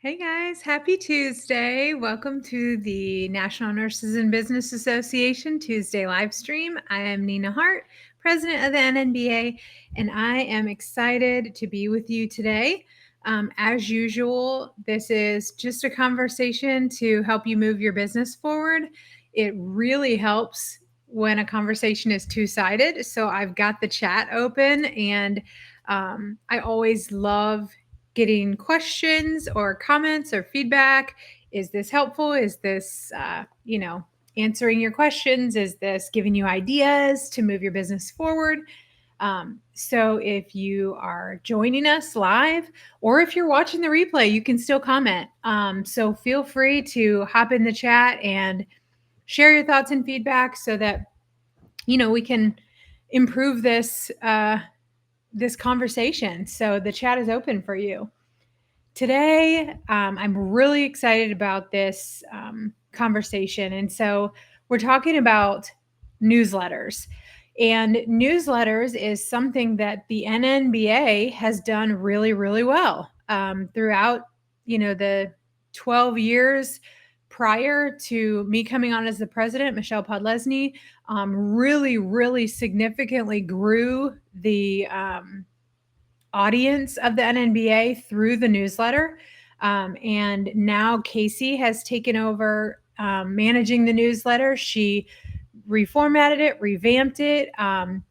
Hey guys, happy Tuesday. Welcome to the National Nurses in Business Association Tuesday live stream. I am Nina Hart, president of the NNBA, and I am excited to be with you today. As usual, this is just a conversation to help you move your business forward. It really helps when a conversation is two-sided. So I've got the chat open, and I always love getting questions or comments or feedback. Is this helpful? Is this, answering your questions? Is this giving you ideas to move your business forward? So if you are joining us live or if you're watching the replay, you can still comment. So feel free to hop in the chat and share your thoughts and feedback so that, we can improve this conversation. So the chat is open for you. Today, I'm really excited about this conversation. And so we're talking about newsletters. And newsletters is something that the NNBA has done really, really well throughout, the 12 years prior to me coming on as the president. Michelle Podlesny really, really significantly grew the audience of the NNBA through the newsletter. And now Casey has taken over managing the newsletter. She reformatted it, revamped it, and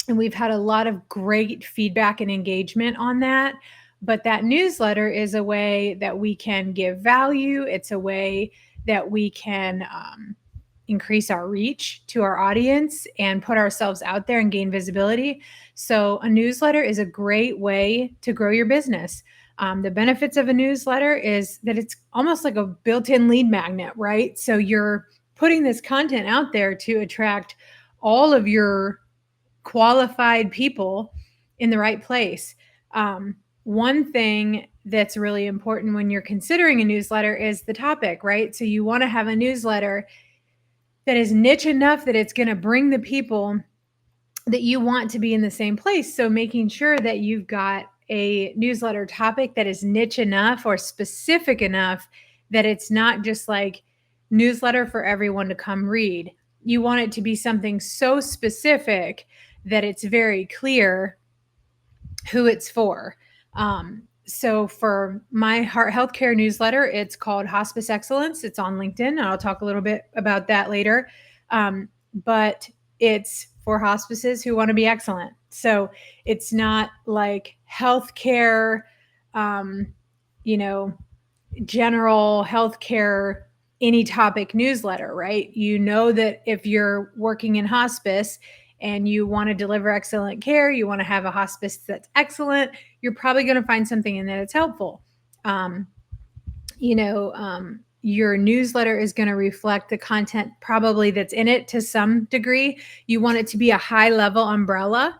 we've had a lot of great feedback and engagement on that. But that newsletter is a way that we can give value. It's a way that we can increase our reach to our audience and put ourselves out there and gain visibility. So a newsletter is a great way to grow your business. The benefits of a newsletter is that it's almost like a built-in lead magnet, right? So you're putting this content out there to attract all of your qualified people in the right place. One thing that's really important when you're considering a newsletter is the topic, right? So you want to have a newsletter that is niche enough that it's going to bring the people that you want to be in the same place. So making sure that you've got a newsletter topic that is niche enough or specific enough that it's not just like newsletter for everyone to come read. You want it to be something so specific that it's very clear who it's for. So for my heart healthcare newsletter, it's called Hospice Excellence. It's on LinkedIn, and I'll talk a little bit about that later. But it's for hospices who want to be excellent. So it's not like healthcare, general healthcare, any topic newsletter, right? You know that if you're working in hospice and you want to deliver excellent care, you want to have a hospice that's excellent, you're probably going to find something in there that's helpful. Your newsletter is going to reflect the content probably that's in it to some degree. You want it to be a high level umbrella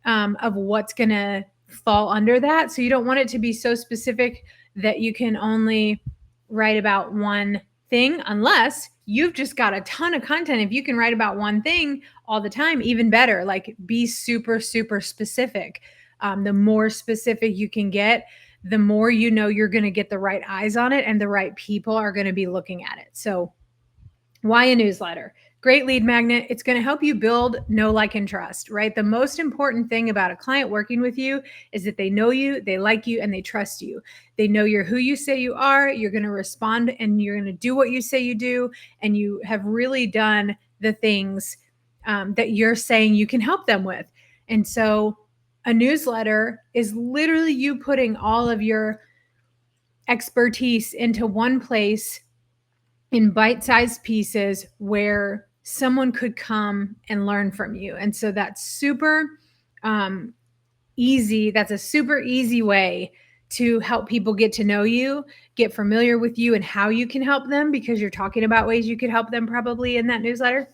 of what's going to fall under that. So you don't want it to be so specific that you can only write about one thing unless you've just got a ton of content. If you can write about one thing all the time, even better. Like be super, super specific. The more specific you can get, the more you know you're going to get the right eyes on it and the right people are going to be looking at it. So why a newsletter? Great lead magnet. It's going to help you build know, like, and trust, right? The most important thing about a client working with you is that they know you, they like you, and they trust you. They know you're who you say you are. You're going to respond and you're going to do what you say you do. And you have really done the things that you're saying you can help them with. And so a newsletter is literally you putting all of your expertise into one place in bite-sized pieces where someone could come and learn from you. And so that's super easy. That's a super easy way to help people get to know you, get familiar with you and how you can help them, because you're talking about ways you could help them probably in that newsletter.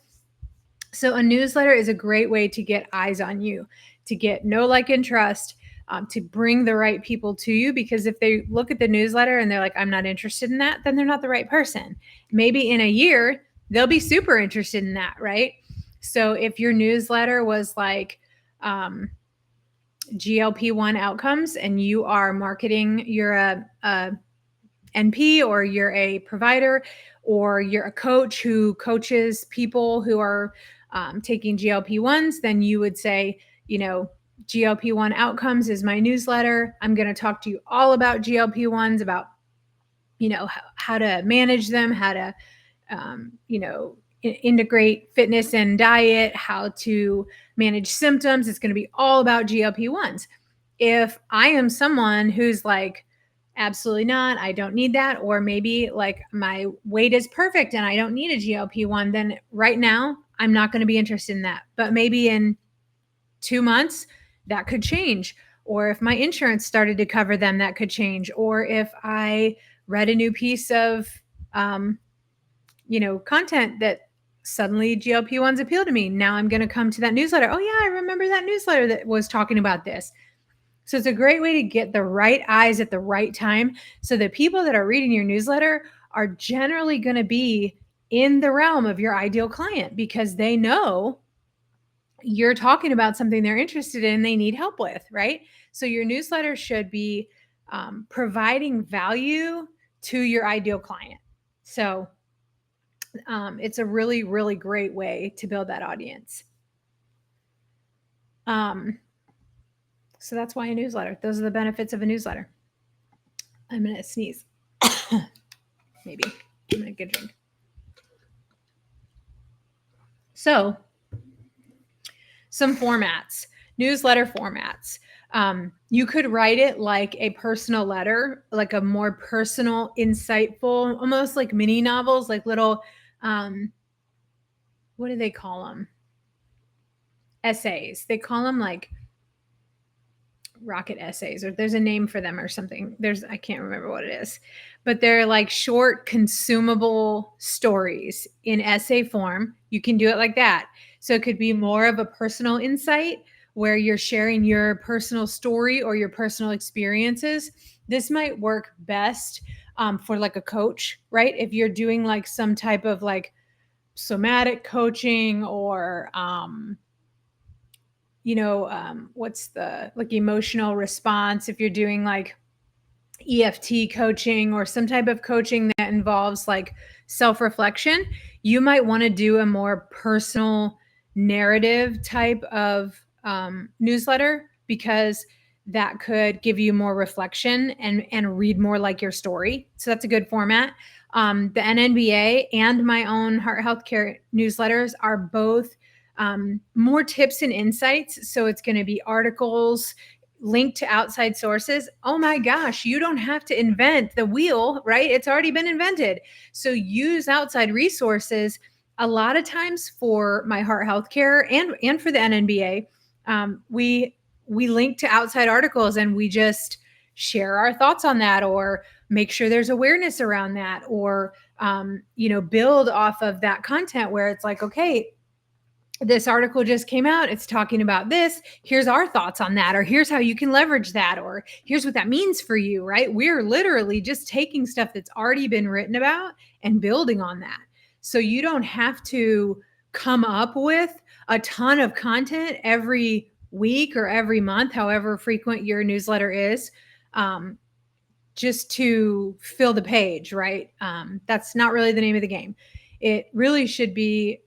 So a newsletter is a great way to get eyes on you, to get know, like, and trust, to bring the right people to you. Because if they look at the newsletter and they're like, I'm not interested in that, then they're not the right person. Maybe in a year, they'll be super interested in that, right? So if your newsletter was like GLP-1 outcomes and you are marketing, you're a NP, or you're a provider, or you're a coach who coaches people who are taking GLP-1s, then you would say, GLP-1 outcomes is my newsletter. I'm going to talk to you all about GLP-1s, about, how to manage them, how to, integrate fitness and diet, how to manage symptoms. It's going to be all about GLP-1s. If I am someone who's like, absolutely not, I don't need that, or maybe like my weight is perfect and I don't need a GLP-1, then right now I'm not going to be interested in that. But maybe in 2 months, that could change. Or if my insurance started to cover them, that could change. Or if I read a new piece of, content that suddenly GLP-1s appeal to me, now I'm going to come to that newsletter. Oh yeah, I remember that newsletter that was talking about this. So it's a great way to get the right eyes at the right time. So the people that are reading your newsletter are generally going to be in the realm of your ideal client, because they know you're talking about something they're interested in, they need help with, right? So your newsletter should be providing value to your ideal client. So it's a really, really great way to build that audience. So that's why a newsletter. Those are the benefits of a newsletter. I'm going to sneeze. Maybe. I'm going to get a drink. So some formats, newsletter formats. You could write it like a personal letter, like a more personal, insightful, almost like mini novels, like little, what do they call them? Essays. They call them like rocket essays, or there's a name for them or something. I can't remember what it is, but they're like short, consumable stories in essay form. You can do it like that. So it could be more of a personal insight where you're sharing your personal story or your personal experiences. This might work best for like a coach, right? If you're doing like some type of like somatic coaching, or what's the like emotional response, if you're doing like EFT coaching or some type of coaching that involves like self-reflection, you might want to do a more personal narrative type of newsletter, because that could give you more reflection and read more like your story. So that's a good format. The NNBA and my own heart healthcare newsletters are both more tips and insights. So it's going to be articles linked to outside sources. Oh my gosh, you don't have to invent the wheel, right? It's already been invented. So use outside resources. A lot of times for my heart healthcare and for the NNBA, we link to outside articles and we just share our thoughts on that, or make sure there's awareness around that, or build off of that content where it's like, okay, this article just came out, it's talking about this, here's our thoughts on that, or here's how you can leverage that, or here's what that means for you, right? We're literally just taking stuff that's already been written about and building on that. So you don't have to come up with a ton of content every week or every month, however frequent your newsletter is, just to fill the page, right? That's not really the name of the game. It really should be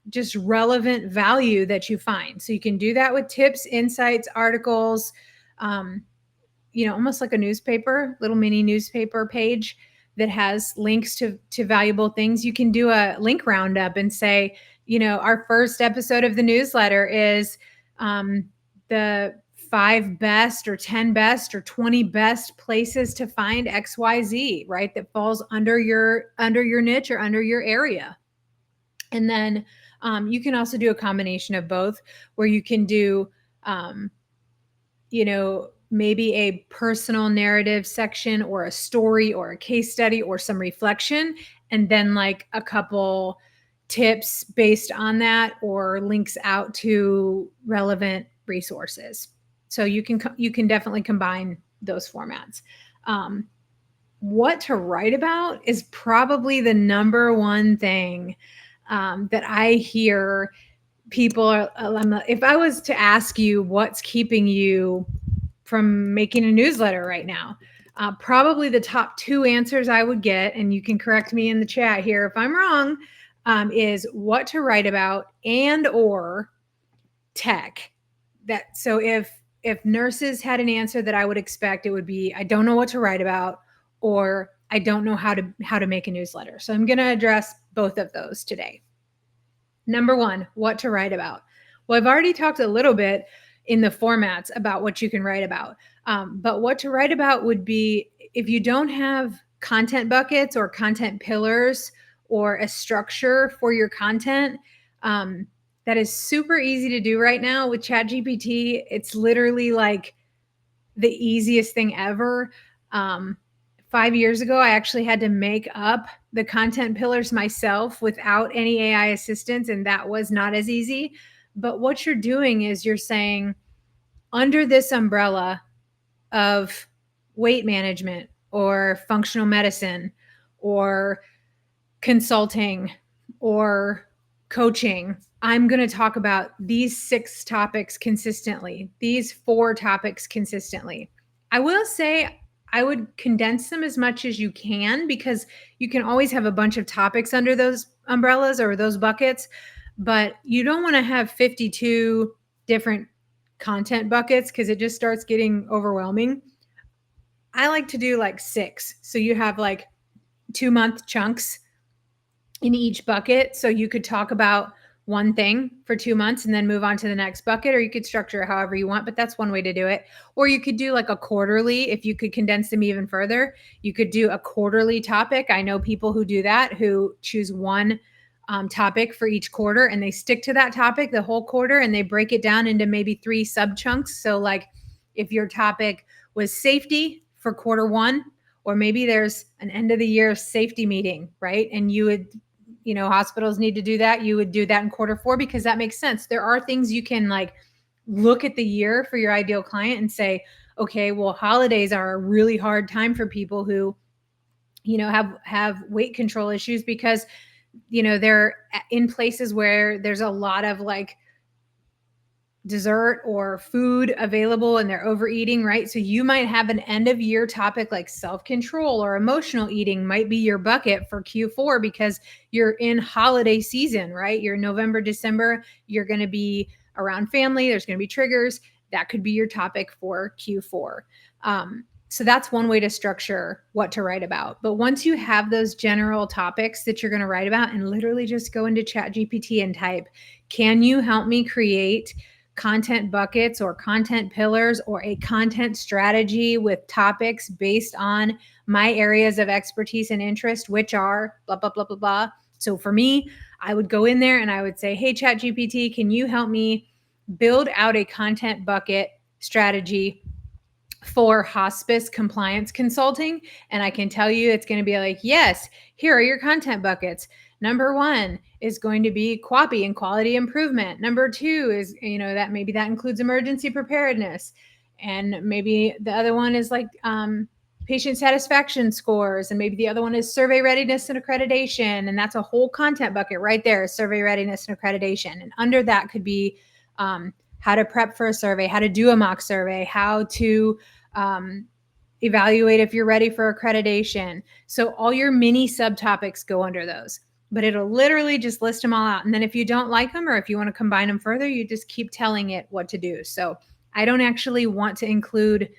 just relevant value that you find. So you can do that with tips, insights, articles, almost like a newspaper, little mini newspaper page that has links to valuable things. You can do a link roundup and say, our first episode of the newsletter is the 5 best or 10 best or 20 best places to find XYZ, right? That falls under your niche or under your area. And then you can also do a combination of both, where you can do, maybe a personal narrative section, or a story, or a case study, or some reflection, and then like a couple tips based on that, or links out to relevant resources. So you can definitely combine those formats. What to write about is probably the number one thing that I hear people are. If I was to ask you what's keeping you from making a newsletter right now, Probably the top two answers I would get, and you can correct me in the chat here if I'm wrong, is what to write about and or tech. So if nurses had an answer that I would expect, it would be I don't know what to write about, or I don't know how to make a newsletter. So I'm going to address both of those today. Number one, what to write about. Well, I've already talked a little bit in the formats about what you can write about. But what to write about would be if you don't have content buckets or content pillars or a structure for your content. That is super easy to do right now with ChatGPT. It's literally like the easiest thing ever. 5 years ago, I actually had to make up the content pillars myself without any AI assistance, and that was not as easy. But what you're doing is you're saying, under this umbrella of weight management or functional medicine or consulting or coaching, I'm going to talk about these 6 topics consistently, these 4 topics consistently. I will say I would condense them as much as you can, because you can always have a bunch of topics under those umbrellas or those buckets, but you don't want to have 52 different content buckets because it just starts getting overwhelming. I like to do like 6. So you have like 2-month chunks in each bucket. So you could talk about one thing for 2 months and then move on to the next bucket, or you could structure it however you want, but that's one way to do it. Or you could do like a quarterly. If you could condense them even further, you could do a quarterly topic. I know people who do that, who choose one topic for each quarter, and they stick to that topic the whole quarter, and they break it down into maybe 3 sub chunks. So like if your topic was safety for quarter 1, or maybe there's an end of the year safety meeting, right? And you would, hospitals need to do that. You would do that in quarter 4 because that makes sense. There are things you can like look at the year for your ideal client and say, okay, well, holidays are a really hard time for people who, have weight control issues, because, they're in places where there's a lot of like dessert or food available and they're overeating, right? So you might have an end of year topic like self-control or emotional eating might be your bucket for Q4 because you're in holiday season, right? You're November, December, you're going to be around family, there's going to be triggers. That could be your topic for Q4. So that's one way to structure what to write about. But once you have those general topics that you're going to write about, and literally just go into ChatGPT and type, can you help me create content buckets or content pillars or a content strategy with topics based on my areas of expertise and interest, which are blah, blah, blah, blah, blah. So for me, I would go in there and I would say, hey, ChatGPT, can you help me build out a content bucket strategy for hospice compliance consulting? And I can tell you it's going to be like, yes, here are your content buckets. Number 1 is going to be QAPI and quality improvement. Number 2 is, that maybe that includes emergency preparedness. And maybe the other one is like patient satisfaction scores. And maybe the other one is survey readiness and accreditation. And that's a whole content bucket right there, survey readiness and accreditation. And under that could be how to prep for a survey, how to do a mock survey, how to evaluate if you're ready for accreditation. So all your mini subtopics go under those, but it'll literally just list them all out. And then if you don't like them, or if you want to combine them further, you just keep telling it what to do. So I don't actually want to include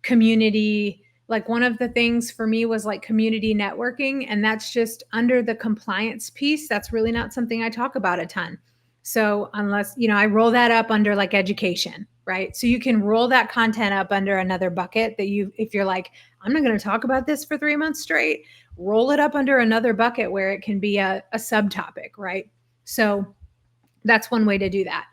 community. Like one of the things for me was like community networking, and that's just under the compliance piece. That's really not something I talk about a ton. So unless, I roll that up under like education, right? So you can roll that content up under another bucket that if you're like, I'm not going to talk about this for 3 months straight, roll it up under another bucket where it can be a subtopic, right? So that's one way to do that.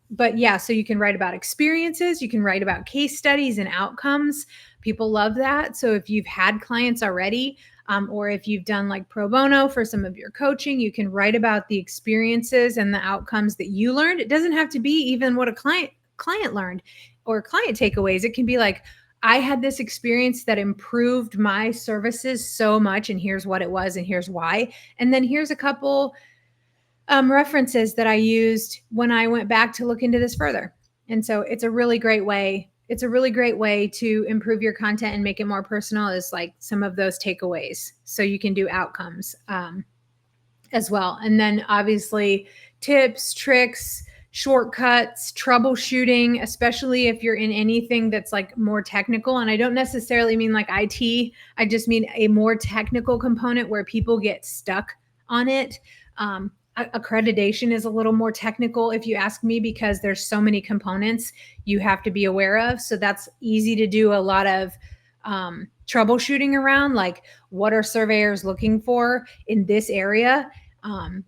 But yeah, so you can write about experiences, you can write about case studies and outcomes. People love that. So if you've had clients already, or if you've done like pro bono for some of your coaching, you can write about the experiences and the outcomes that you learned. It doesn't have to be even what a client learned or client takeaways. It can be like, I had this experience that improved my services so much, and here's what it was, and here's why. And then here's a couple references that I used when I went back to look into this further. And so it's a really great way. it's a really great way to improve your content and make it more personal, is like some of those takeaways. So you can do outcomes as well. And then obviously tips, tricks, shortcuts, troubleshooting, especially if you're in anything that's like more technical. And I don't necessarily mean like IT, I just mean a more technical component where people get stuck on it. Accreditation is a little more technical, if you ask me, because there's so many components you have to be aware of. So that's easy to do a lot of troubleshooting around, like what are surveyors looking for in this area?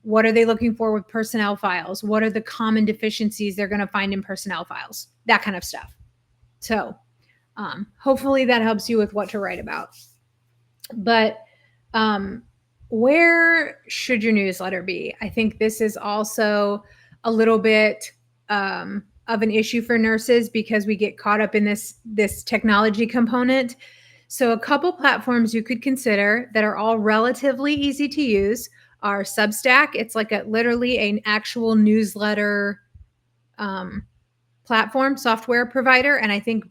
What are they looking for with personnel files? What are the common deficiencies they're going to find in personnel files? That kind of stuff. So hopefully that helps you with what to write about. But where should your newsletter be? I think this is also a little bit of an issue for nurses because we get caught up in this technology component. So a couple platforms you could consider that are all relatively easy to use are Substack. It's like literally an actual newsletter platform, software provider. And I think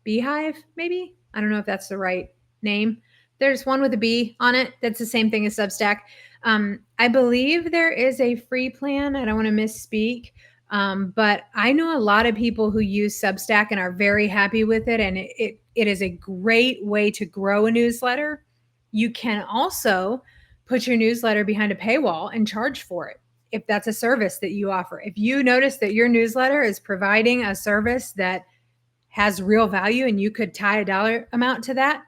Beehive, maybe? I don't know if that's the right name. There's one with a B on it. That's the same thing as Substack. I believe there is a free plan. I don't want to misspeak. But I know a lot of people who use Substack and are very happy with it. And it is a great way to grow a newsletter. You can also put your newsletter behind a paywall and charge for it if that's a service that you offer. If you notice that your newsletter is providing a service that has real value and you could tie a dollar amount to that.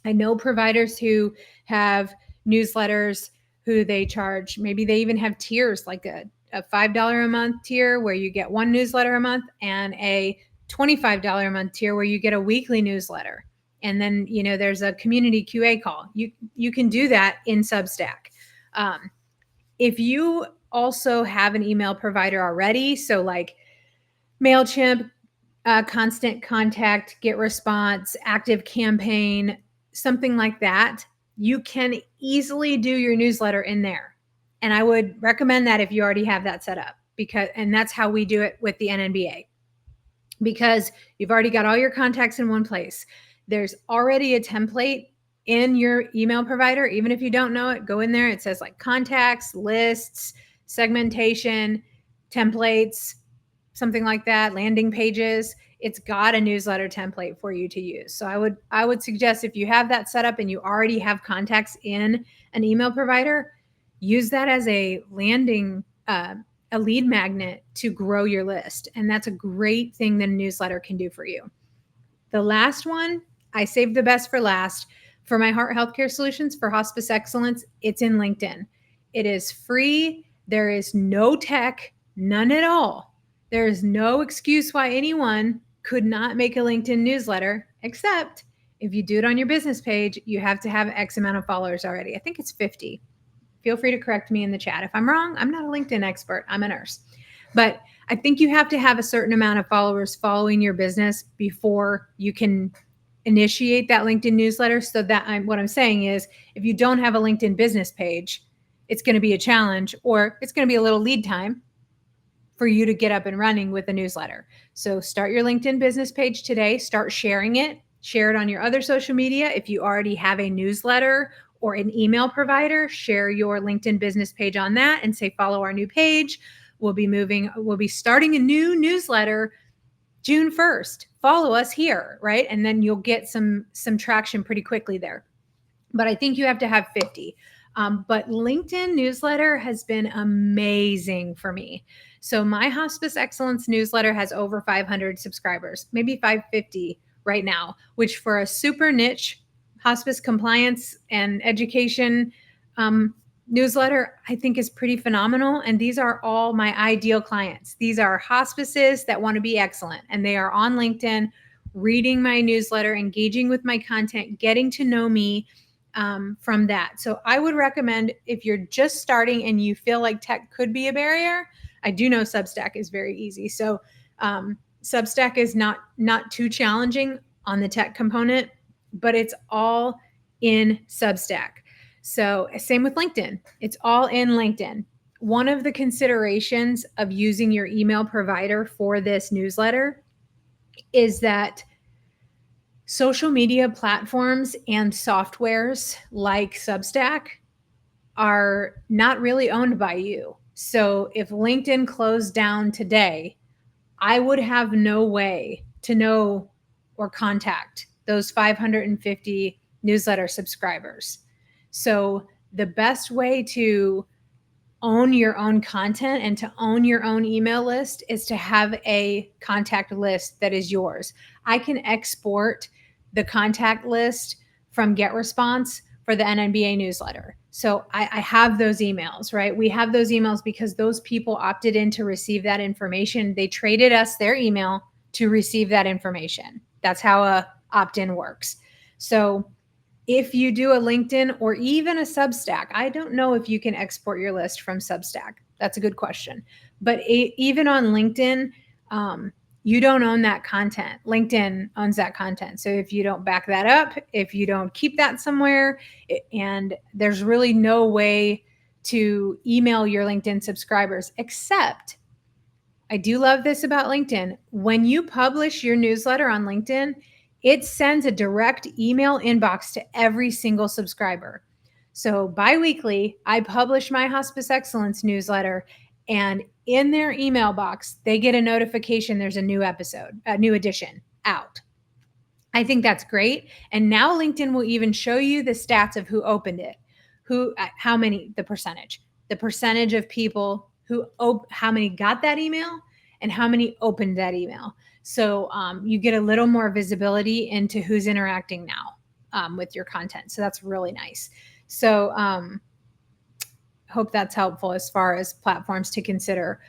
I know providers who have newsletters who they charge, maybe they even have tiers, like a $5 a month tier where you get one newsletter a month, and a $25 a month tier where you get a weekly newsletter. And then, there's a community QA call. You can do that in Substack. If you also have an email provider already, so like MailChimp, Constant Contact, Get Response, Active Campaign, something like that, you can easily do your newsletter in there. And I would recommend that if you already have that set up, and that's how we do it with the NNBA, because you've already got all your contacts in one place. There's already a template in your email provider. Even if you don't know it, go in there. It says like contacts, lists, segmentation, templates, something like that, landing pages. It's got a newsletter template for you to use. So I would suggest, if you have that set up and you already have contacts in an email provider, use that as a a lead magnet to grow your list. And that's a great thing that a newsletter can do for you. The last one, I saved the best for last. For my Heart Healthcare Solutions for Hospice Excellence, it's in LinkedIn. It is free. There is no tech, none at all. There is no excuse why anyone could not make a LinkedIn newsletter, except if you do it on your business page, you have to have X amount of followers already. I think it's 50. Feel free to correct me in the chat. If I'm wrong, I'm not a LinkedIn expert. I'm a nurse. But I think you have to have a certain amount of followers following your business before you can initiate that LinkedIn newsletter. So that what I'm saying is, if you don't have a LinkedIn business page, it's going to be a challenge, or it's going to be a little lead time for you to get up and running with a newsletter. So start your LinkedIn business page today. Start sharing it. Share it on your other social media. If you already have a newsletter or an email provider, share your LinkedIn business page on that and say, follow our new page. We'll be starting a new newsletter June 1st. Follow us here, right? And then you'll get some traction pretty quickly there. But I think you have to have 50. But LinkedIn newsletter has been amazing for me. So my Hospice Excellence newsletter has over 500 subscribers, maybe 550 right now, which for a super niche hospice compliance and education newsletter, I think is pretty phenomenal. And these are all my ideal clients. These are hospices that want to be excellent, and they are on LinkedIn, reading my newsletter, engaging with my content, getting to know me from that. So I would recommend, if you're just starting and you feel like tech could be a barrier, I do know Substack is very easy. So Substack is not too challenging on the tech component, but it's all in Substack. So same with LinkedIn. It's all in LinkedIn. One of the considerations of using your email provider for this newsletter is that social media platforms and softwares like Substack are not really owned by you. So if LinkedIn closed down today, I would have no way to know or contact those 550 newsletter subscribers. So the best way to own your own content and to own your own email list is to have a contact list that is yours. I can export the contact list from GetResponse for the NNBA newsletter. So I have those emails, right? We have those emails because those people opted in to receive that information. They traded us their email to receive that information. That's how a opt-in works. So if you do a LinkedIn or even a Substack, I don't know if you can export your list from Substack. That's a good question. But even on LinkedIn, you don't own that content. LinkedIn owns that content. So if you don't back that up, if you don't keep that somewhere, and there's really no way to email your LinkedIn subscribers, except I do love this about LinkedIn. When you publish your newsletter on LinkedIn, it sends a direct email inbox to every single subscriber. So biweekly, I publish my Hospice Excellence newsletter, and in their email box, they get a notification there's a new episode, a new edition out. I think that's great. And now LinkedIn will even show you the stats of who opened it, how many, the percentage of people who, how many got that email and how many opened that email. So you get a little more visibility into who's interacting now with your content. So that's really nice. So hope that's helpful as far as platforms to consider.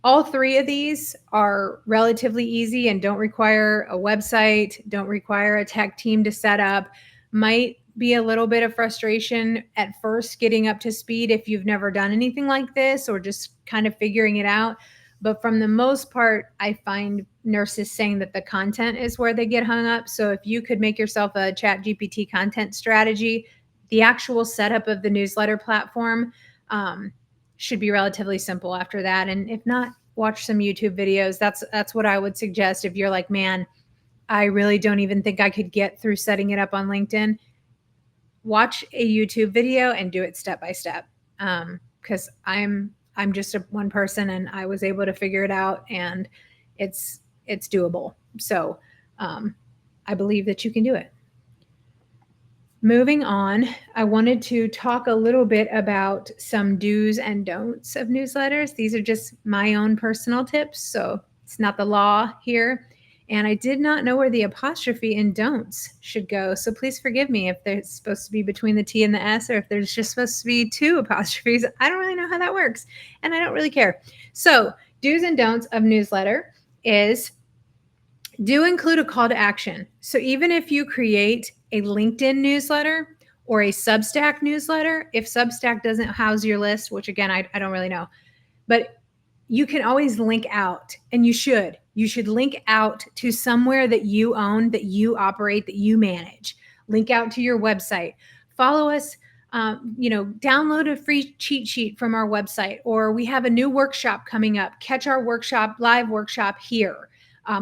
All three of these are relatively easy and don't require a website, don't require a tech team to set up. Might be a little bit of frustration at first getting up to speed if you've never done anything like this or just kind of figuring it out. But from the most part, I find nurses saying that the content is where they get hung up. So if you could make yourself a ChatGPT content strategy, the actual setup of the newsletter platform should be relatively simple after that. And if not, watch some YouTube videos. That's what I would suggest if you're like, man, I really don't even think I could get through setting it up on LinkedIn. Watch a YouTube video and do it step by step. Because I'm just one person and I was able to figure it out and it's doable. So I believe that you can do it. Moving on, I wanted to talk a little bit about some do's and don'ts of newsletters. These are just my own personal tips, so it's not the law here. And I did not know where the apostrophe in don'ts should go, so please forgive me if they're supposed to be between the T and the S or if there's just supposed to be two apostrophes. I don't really know how that works, and I don't really care. So do's and don'ts of newsletter is do include a call to action. So even if you create a LinkedIn newsletter or a Substack newsletter, if Substack doesn't house your list, which again, I don't really know, but you can always link out, and you should link out to somewhere that you own, that you operate, that you manage. Link out to your website. Follow us, download a free cheat sheet from our website, or we have a new workshop coming up. Catch our live workshop here.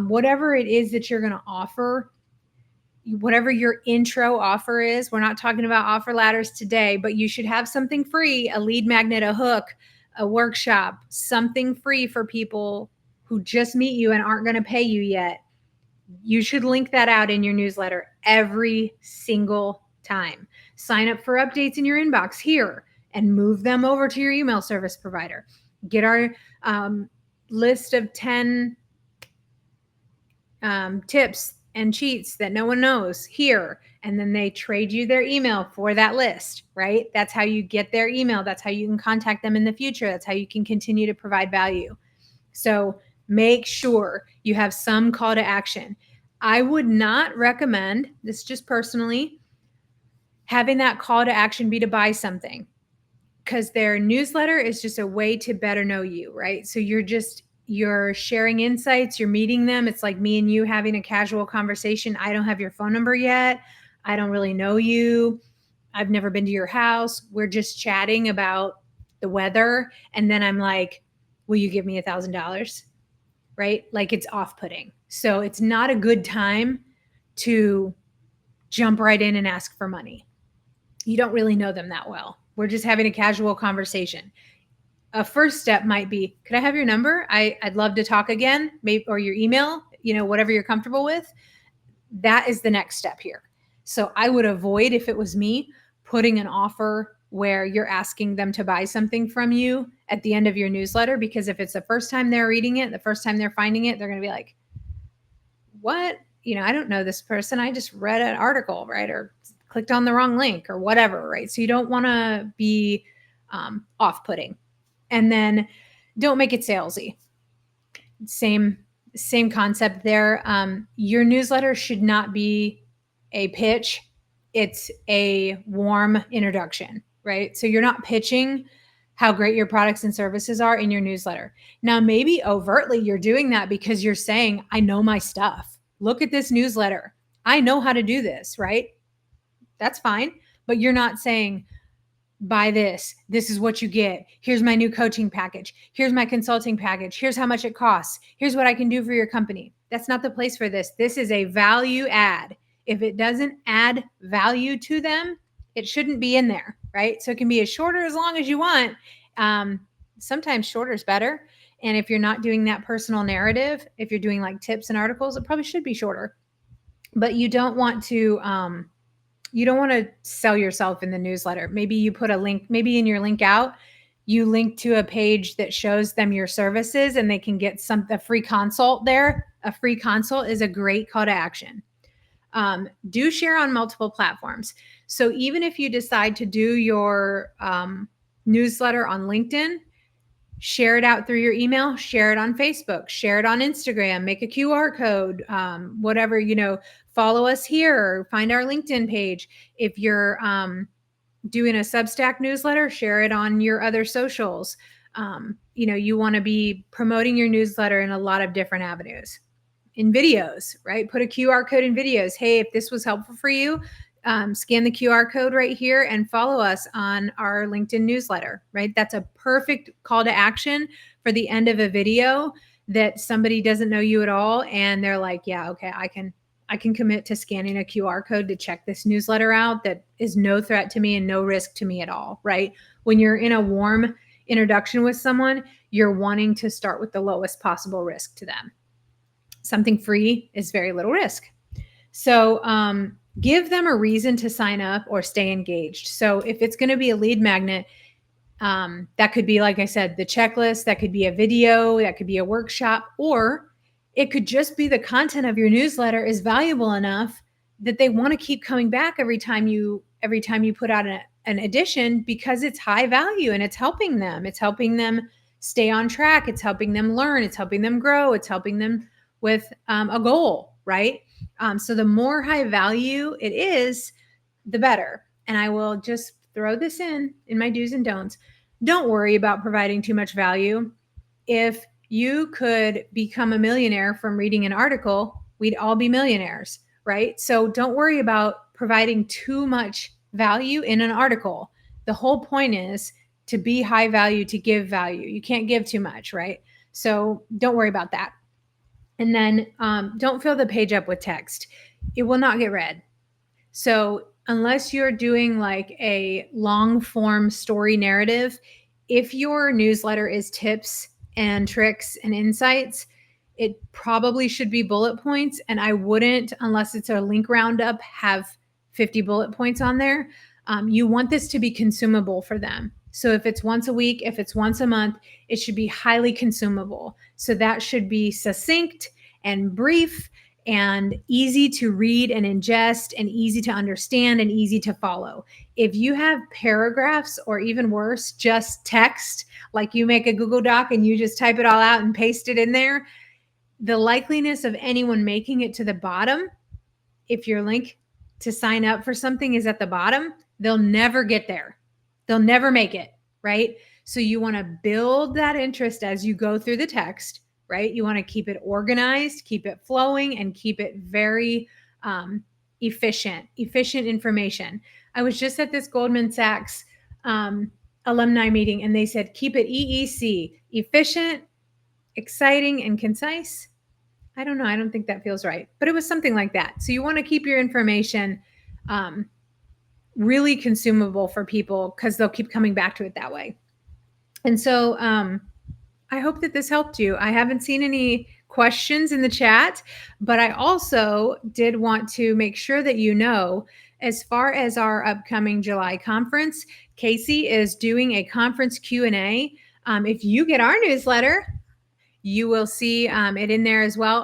Whatever it is that you're going to offer, whatever your intro offer is, we're not talking about offer ladders today, but you should have something free, a lead magnet, a hook, a workshop, something free for people who just meet you and aren't going to pay you yet. You should link that out in your newsletter every single time. Sign up for updates in your inbox here and move them over to your email service provider. Get our list of 10 tips and cheats that no one knows here. And then they trade you their email for that list, right? That's how you get their email. That's how you can contact them in the future. That's how you can continue to provide value. So make sure you have some call to action. I would not recommend, this just personally, having that call to action be to buy something, because their newsletter is just a way to better know you, right? So you're sharing insights, you're meeting them. It's like me and you having a casual conversation. I don't have your phone number yet. I don't really know you. I've never been to your house. We're just chatting about the weather. And then I'm like, will you give me $1,000? Right? Like, it's off-putting. So it's not a good time to jump right in and ask for money. You don't really know them that well. We're just having a casual conversation. A first step might be, could I have your number? I'd love to talk again, maybe, or your email, whatever you're comfortable with. That is the next step here. So I would avoid, if it was me, putting an offer where you're asking them to buy something from you at the end of your newsletter, because if it's the first time they're reading it, the first time they're finding it, they're going to be like, what? I don't know this person. I just read an article, right? Or clicked on the wrong link or whatever, right? So you don't want to be off-putting. And then don't make it salesy. Same concept there. Your newsletter should not be a pitch. It's a warm introduction, right? So you're not pitching how great your products and services are in your newsletter. Now, maybe overtly you're doing that because you're saying, I know my stuff. Look at this newsletter. I know how to do this, right? That's fine. But you're not saying, buy this. This is what you get. Here's my new coaching package. Here's my consulting package. Here's how much it costs. Here's what I can do for your company. That's not the place for this. This is a value add. If it doesn't add value to them, it shouldn't be in there, right? So it can be as short or as long as you want. Sometimes shorter is better. And if you're not doing that personal narrative, if you're doing like tips and articles, it probably should be shorter. But you don't want to sell yourself in the newsletter. Maybe you put a link, maybe in your link out, you link to a page that shows them your services and they can get a free consult there. A free consult is a great call to action. Do share on multiple platforms. So even if you decide to do your newsletter on LinkedIn, share it out through your email, share it on Facebook, share it on Instagram, make a QR code, whatever, follow us here, or find our LinkedIn page. If you're doing a Substack newsletter, share it on your other socials. You want to be promoting your newsletter in a lot of different avenues. In videos, right? Put a QR code in videos. Hey, if this was helpful for you, scan the QR code right here and follow us on our LinkedIn newsletter, right? That's a perfect call to action for the end of a video that somebody doesn't know you at all. And they're like, yeah, okay, I can commit to scanning a QR code to check this newsletter out. That is no threat to me and no risk to me at all, right? When you're in a warm introduction with someone, you're wanting to start with the lowest possible risk to them. Something free is very little risk. So give them a reason to sign up or stay engaged. So if it's going to be a lead magnet, that could be, like I said, the checklist, that could be a video, that could be a workshop, or it could just be the content of your newsletter is valuable enough that they want to keep coming back every time you put out an edition, because it's high value and it's helping them. It's helping them stay on track. It's helping them learn. It's helping them grow. It's helping them with a goal, right? So the more high value it is, the better. And I will just throw this in my do's and don'ts. Don't worry about providing too much value. If you could become a millionaire from reading an article, we'd all be millionaires, right? So don't worry about providing too much value in an article. The whole point is to be high value, to give value. You can't give too much, right? So don't worry about that. And then don't fill the page up with text. It will not get read. So unless you're doing like a long form story narrative, if your newsletter is tips and tricks and insights, it probably should be bullet points. And I wouldn't, unless it's a link roundup, have 50 bullet points on there. You want this to be consumable for them. So if it's once a week, if it's once a month, it should be highly consumable. So that should be succinct and brief and easy to read and ingest and easy to understand and easy to follow. If you have paragraphs, or even worse, just text, like you make a Google Doc and you just type it all out and paste it in there, the likeliness of anyone making it to the bottom, if your link to sign up for something is at the bottom, they'll never get there. They'll never make it, right? So you want to build that interest as you go through the text, right? You want to keep it organized, keep it flowing, and keep it very efficient information. I was just at this Goldman Sachs alumni meeting, and they said, keep it EEC, efficient, exciting, and concise. I don't know. I don't think that feels right, but it was something like that. So you want to keep your information um, really consumable for people because they'll keep coming back to it that way. And so I hope that this helped you. I haven't seen any questions in the chat, but I also did want to make sure that you know, as far as our upcoming July conference, Casey is doing a conference Q&A. If you get our newsletter, you will see it in there as well.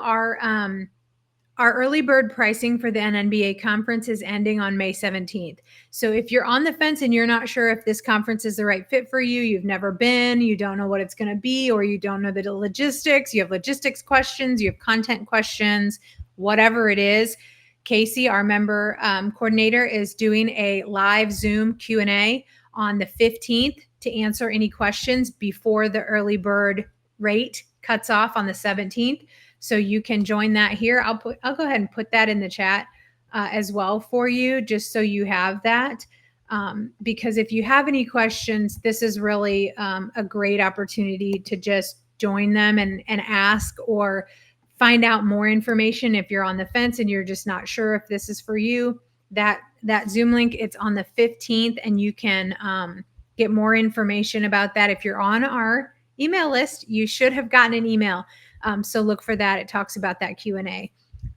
Our early bird pricing for the NNBA conference is ending on May 17th. So if you're on the fence and you're not sure if this conference is the right fit for you, you've never been, you don't know what it's going to be, or you don't know the logistics, you have logistics questions, you have content questions, whatever it is, Casey, our member coordinator, is doing a live Zoom Q&A on the 15th to answer any questions before the early bird rate cuts off on the 17th. So you can join that here. I'll go ahead and put that in the chat as well for you, just so you have that. Because if you have any questions, this is really a great opportunity to just join them and ask or find out more information. If you're on the fence and you're just not sure if this is for you, that Zoom link, it's on the 15th, and you can get more information about that. If you're on our email list, you should have gotten an email. So look for that. It talks about that Q&A.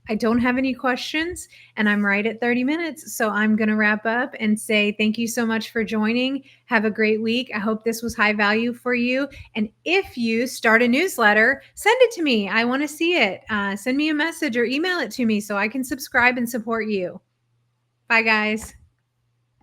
I don't have any questions, and I'm right at 30 minutes. So I'm going to wrap up and say thank you so much for joining. Have a great week. I hope this was high value for you. And if you start a newsletter, send it to me. I want to see it. Send me a message or email it to me so I can subscribe and support you. Bye, guys.